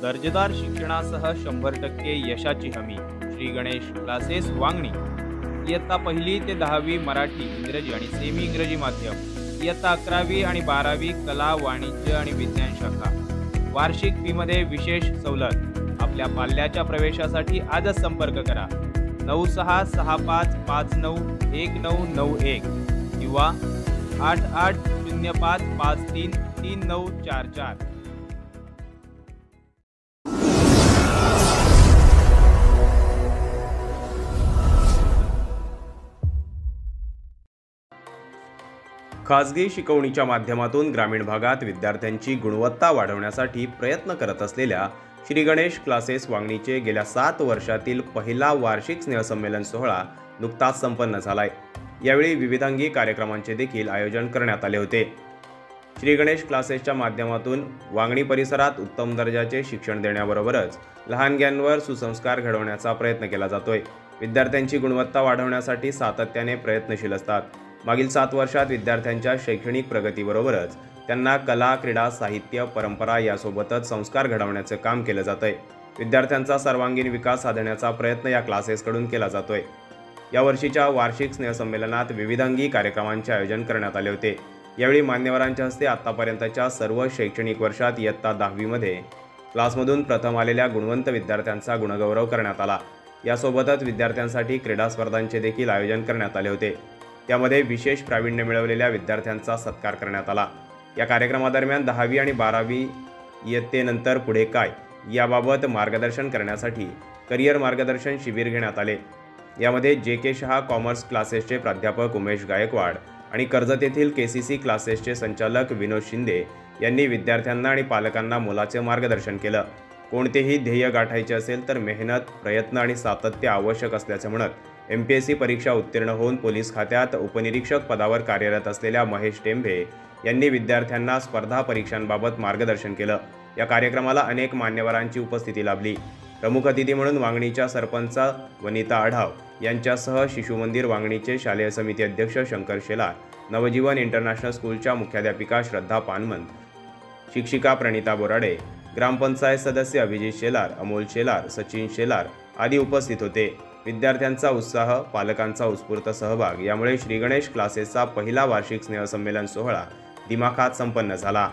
दर्जेदार शिक्षणासह 100% यशाची हमी. श्री गणेश क्लासेस वांगणी. इयत्ता 1ली ते 10वी मराठी, इंग्रजी आणि सेमी इंग्रजी माध्यम. इयत्ता 11वी आणि 12वी कला, वाणिज्य आणि विज्ञान शाखा. वार्षिक फीमध्ये विशेष सवलत. आपल्या पाल्याच्या प्रवेशासाठी आजच संपर्क करा. 9665591991 किंवा 8805533944. खाजगी शिकवणीच्या माध्यमातून ग्रामीण भागात विद्यार्थ्यांची गुणवत्ता वाढवण्यासाठी प्रयत्न करत असलेल्या श्री गणेश क्लासेस वांगणीचे गेल्या 7 वर्षातील पहिला वार्षिक स्नेहसंमेलन सोहळा नुकताच संपन्न झालाय. यावेळी विविधांगी कार्यक्रमांचे देखील आयोजन करण्यात आले होते. श्री गणेश क्लासेसच्या माध्यमातून वांगणी परिसरात उत्तम दर्जाचे शिक्षण देण्याबरोबरच लहानग्यांवर सुसंस्कार घडवण्याचा प्रयत्न केला जातोय. विद्यार्थ्यांची गुणवत्ता वाढवण्यासाठी सातत्याने प्रयत्नशील असतात. मागील 7 वर्षात विद्यार्थ्यांच्या शैक्षणिक प्रगतीबरोबरच त्यांना कला, क्रीडा, साहित्य, परंपरा यासोबतच संस्कार घडवण्याचं काम केलं जातंय. विद्यार्थ्यांचा सर्वांगीण विकास साधण्याचा प्रयत्न या क्लासेसकडून केला जातोय. यावर्षीच्या वार्षिक स्नेहसंमेलनात विविधांगी कार्यक्रमांचे आयोजन करण्यात आले होते. यावेळी मान्यवरांच्या हस्ते आतापर्यंतच्या सर्व शैक्षणिक वर्षात इयत्ता 10वीमध्ये क्लासमधून प्रथम आलेल्या गुणवंत विद्यार्थ्यांचा गुणगौरव करण्यात आला. यासोबतच विद्यार्थ्यांसाठी क्रीडा स्पर्धांचे देखील आयोजन करण्यात आले होते. त्यामध्ये विशेष प्रावीण्य मिळवलेल्या विद्यार्थ्यांचा सत्कार करण्यात आला. या कार्यक्रमादरम्यान 10वी आणि 12वी इयत्तेनंतर पुढे काय याबाबत मार्गदर्शन करण्यासाठी करिअर मार्गदर्शन शिबिर घेण्यात आले. यामध्ये JK शहा कॉमर्स क्लासेसचे प्राध्यापक उमेश गायकवाड आणि कर्जत येथील KCC क्लासेसचे संचालक विनोद शिंदे यांनी विद्यार्थ्यांना आणि पालकांना मोलाचे मार्गदर्शन केलं. कोणतेही ध्येय गाठायचे असेल तर मेहनत, प्रयत्न आणि सातत्य आवश्यक असल्याचे म्हणत MPSC परीक्षा उत्तीर्ण होऊन पोलीस खात्यात उपनिरीक्षक पदावर कार्यरत असलेल्या महेश टेंभे यांनी विद्यार्थ्यांना स्पर्धा परीक्षांबाबत मार्गदर्शन केलं. या कार्यक्रमाला अनेक मान्यवरांची उपस्थिती लाभली. प्रमुख अतिथी म्हणून वांगणीच्या सरपंच वनिता आढाव यांच्यासह शिशुमंदिर वांगणीचे शालेय समिती अध्यक्ष शंकर शेलार, नवजीवन इंटरनॅशनल स्कूलच्या मुख्याध्यापिका श्रद्धा पानमन, शिक्षिका प्रणिता बोराडे, ग्रामपंचायत सदस्य अभिजित शेलार, अमोल शेलार, सचिन शेलार आदी उपस्थित होते. विद्यार्थ्यांचा उत्साह, पालकांचा उत्स्फूर्त सहभाग यामुळे श्री गणेश क्लासेसचा पहिला वार्षिक स्नेहसंमेलन सोहळा दिमाखात संपन्न झाला.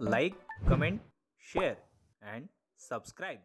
like, comment, share and subscribe.